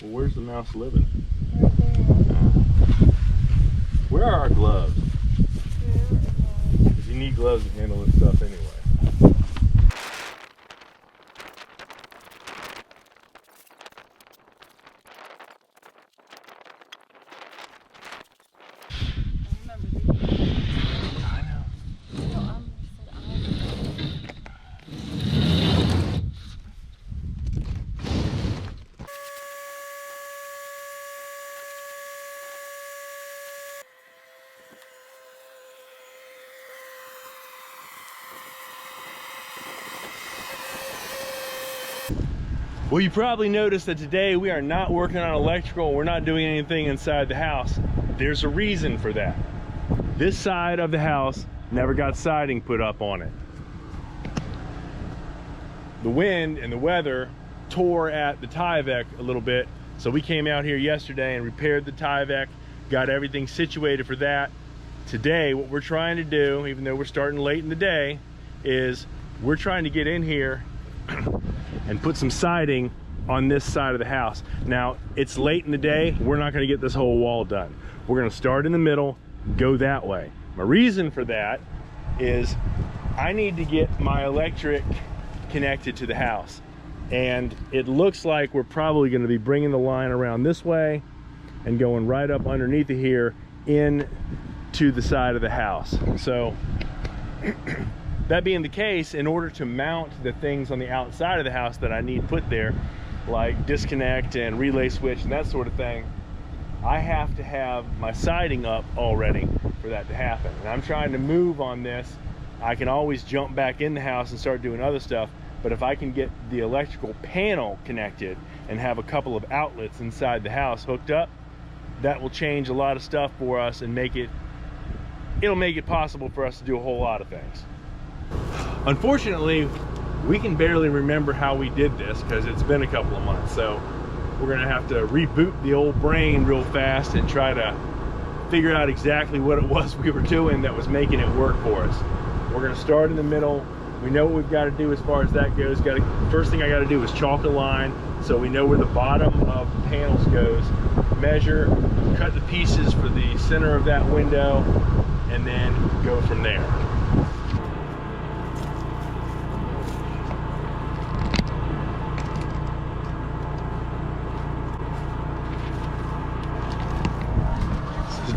Well, where's the mouse living? Right there. Where are our gloves? Because you need gloves to handle this stuff anyway. Well, you probably noticed that today we are not working on electrical. We're not doing anything inside the house. There's a reason for that. This side of the house never got siding put up on it. The wind and the weather tore at the Tyvek a little bit, so we came out here yesterday and repaired the Tyvek, got everything situated for that. Today, what we're trying to do, even though we're starting late in the day, is we're trying to get in here and put some siding on this side of the house. Now, it's late in the day. We're not gonna get this whole wall done. We're gonna start in the middle, go that way. My reason for that is I need to get my electric connected to the house. And it looks like we're probably gonna be bringing the line around this way and going right up underneath of here in to the side of the house. So, that being the case, in order to mount the things on the outside of the house that I need put there, like disconnect and relay switch and that sort of thing, I have to have my siding up already for that to happen. And I'm trying to move on this. I can always jump back in the house and start doing other stuff, but if I can get the electrical panel connected and have a couple of outlets inside the house hooked up, that will change a lot of stuff for us and it'll make it possible for us to do a whole lot of things. Unfortunately, we can barely remember how we did this because it's been a couple of months, so we're gonna have to reboot the old brain real fast and try to figure out exactly what it was we were doing that was making it work for us. We're gonna start in the middle. We know what we've got to do as far as that goes. First thing I got to do is chalk a line so we know where the bottom of the panels goes, measure, cut the pieces for the center of that window, and then go from there.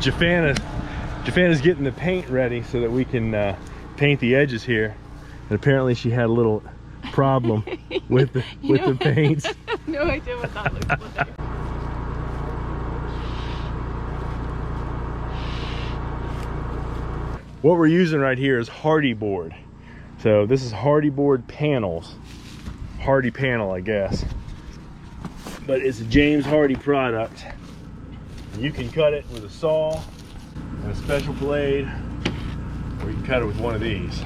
Jafana's getting the paint ready so that we can paint the edges here. And apparently she had a little problem with the paints. I have no idea what that looks like. What we're using right here is Hardie board. So this is Hardie board panels. Hardie panel, I guess. But it's a James Hardie product. You can cut it with a saw and a special blade, or you can cut it with one of these.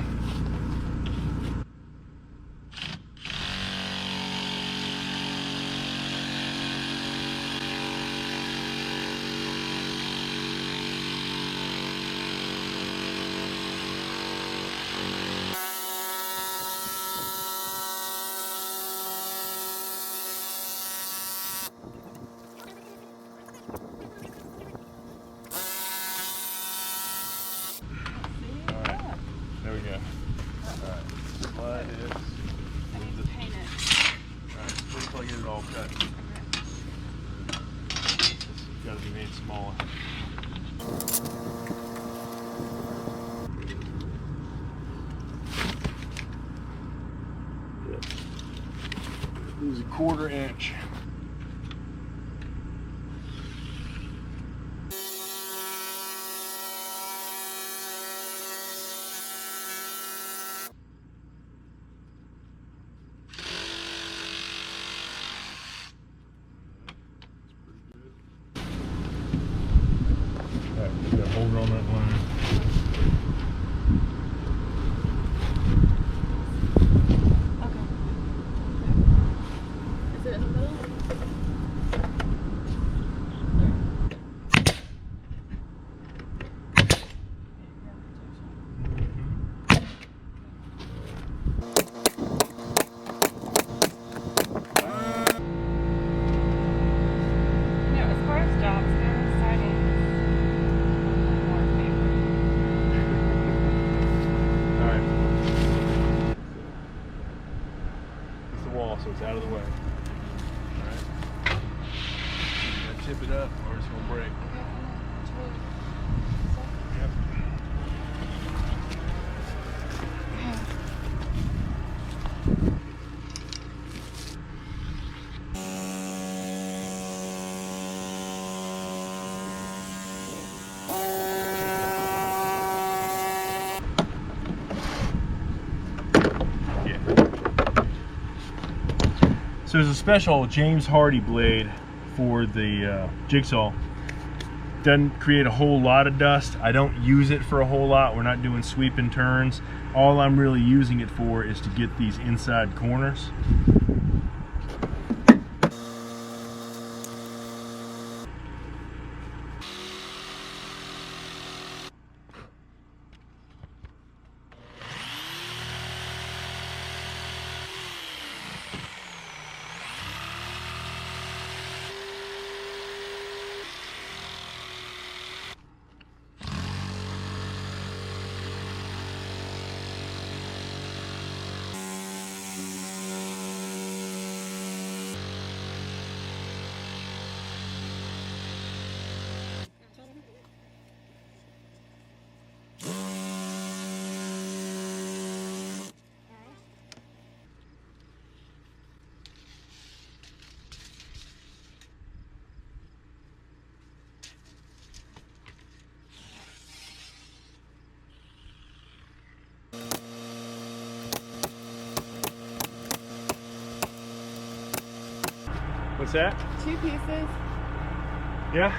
There we go. Alright, slide this. I need to paint it. Alright, wait till I get it all cut. It's got to be made smaller. Use a 1/4 inch. Hold it on that line. Okay. Is it in the middle? goes out of the way. Alright. You gotta tip it up or it's gonna break. Yep. So there's a special James Hardie blade for the jigsaw. Doesn't create a whole lot of dust. I don't use it for a whole lot. We're not doing sweep and turns. All I'm really using it for is to get these inside corners. What's that? 2 pieces. Yeah.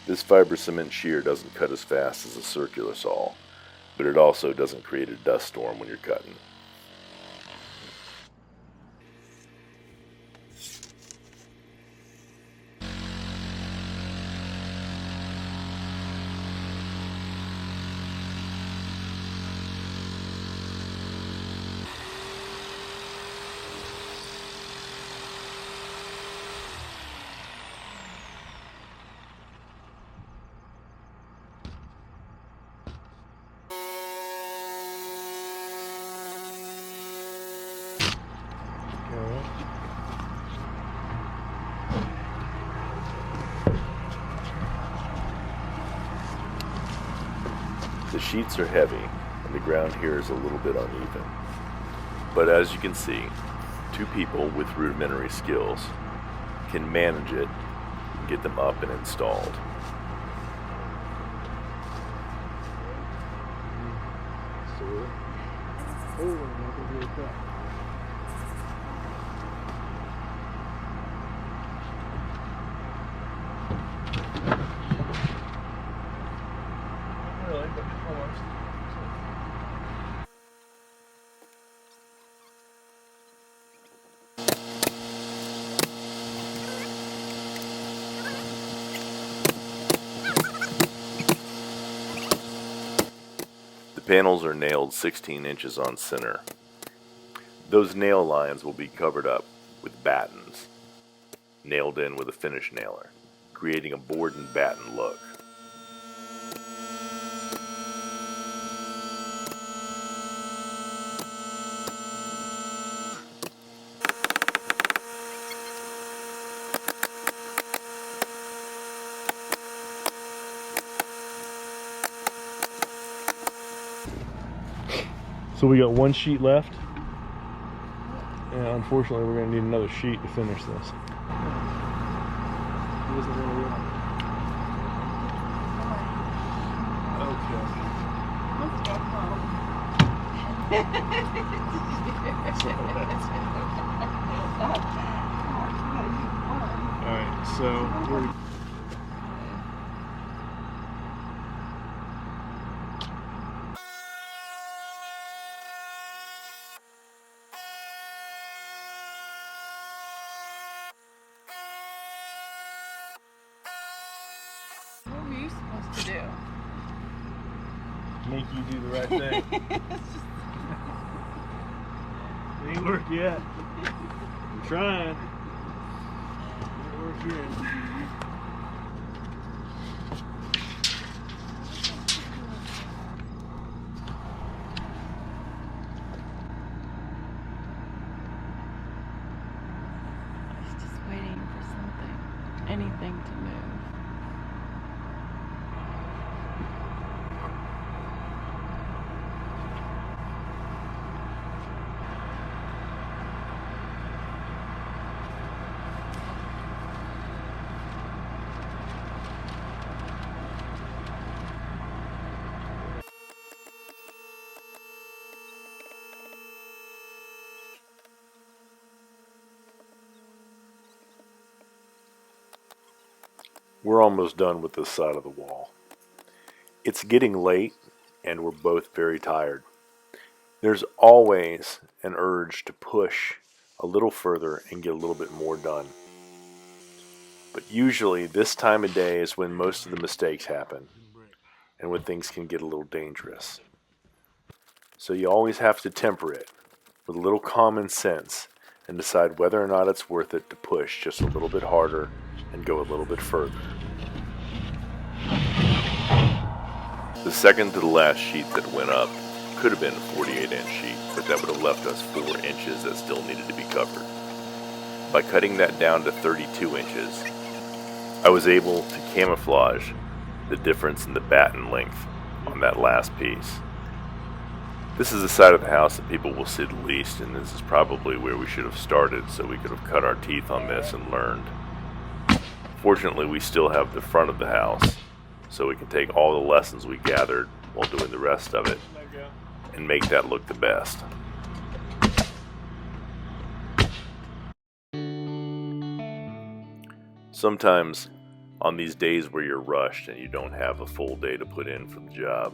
This fiber cement shear doesn't cut as fast as a circular saw, but it also doesn't create a dust storm when you're cutting. Alright. The sheets are heavy, and the ground here is a little bit uneven. But as you can see, two people with rudimentary skills can manage it and get them up and installed. Really, but almost. The panels are nailed 16 inches on center. Those nail lines will be covered up with battens, nailed in with a finish nailer, creating a board and batten look. So we got one sheet left. And unfortunately, we're going to need another sheet to finish this. Okay. Let's go home. Alright, so we're... What were you supposed to do? make you do the right thing. It ain't worked yet. I'm trying. It ain't worked yet. He's just waiting for something, anything to move. We're almost done with this side of the wall. It's getting late and we're both very tired. There's always an urge to push a little further and get a little bit more done. But usually this time of day is when most of the mistakes happen and when things can get a little dangerous. So you always have to temper it with a little common sense and decide whether or not it's worth it to push just a little bit harder and go a little bit further. The second to the last sheet that went up could have been a 48-inch sheet, but that would have left us 4 inches that still needed to be covered. By cutting that down to 32 inches, I was able to camouflage the difference in the batten length on that last piece. This is the side of the house that people will see the least, and this is probably where we should have started so we could have cut our teeth on this and learned. Fortunately, we still have the front of the house, so we can take all the lessons we gathered while doing the rest of it and make that look the best. Sometimes on these days where you're rushed and you don't have a full day to put in for the job,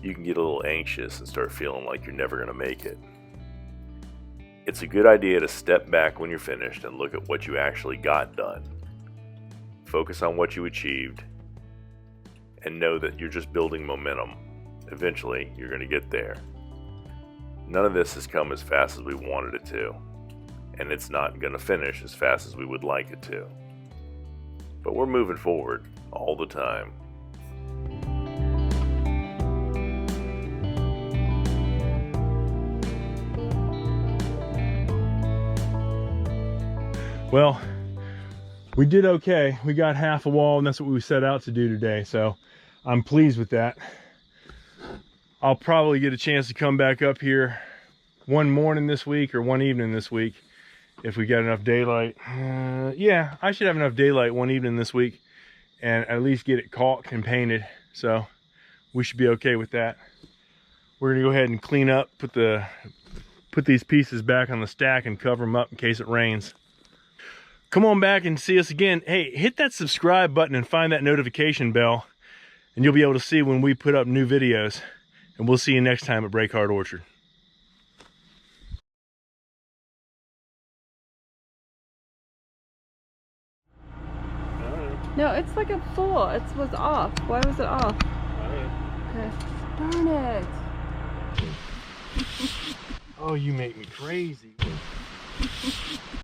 you can get a little anxious and start feeling like you're never going to make it. It's a good idea to step back when you're finished and look at what you actually got done. Focus on what you achieved and know that you're just building momentum. Eventually, you're going to get there. None of this has come as fast as we wanted it to, and it's not going to finish as fast as we would like it to. But we're moving forward all the time. Well, we did okay. We got half a wall, and that's what we set out to do today. So I'm pleased with that. I'll probably get a chance to come back up here one morning this week or one evening this week if we got enough daylight. Yeah, I should have enough daylight one evening this week and at least get it caulked and painted. So we should be okay with that. We're gonna go ahead and clean up, put these pieces back on the stack and cover them up in case it rains. Come on back and see us again. Hey, hit that subscribe button and find that notification bell, and you'll be able to see when we put up new videos. And we'll see you next time at Break Hard Orchard. No, it's like a full. It was off. Why was it off? Okay. Darn it. Oh, you make me crazy.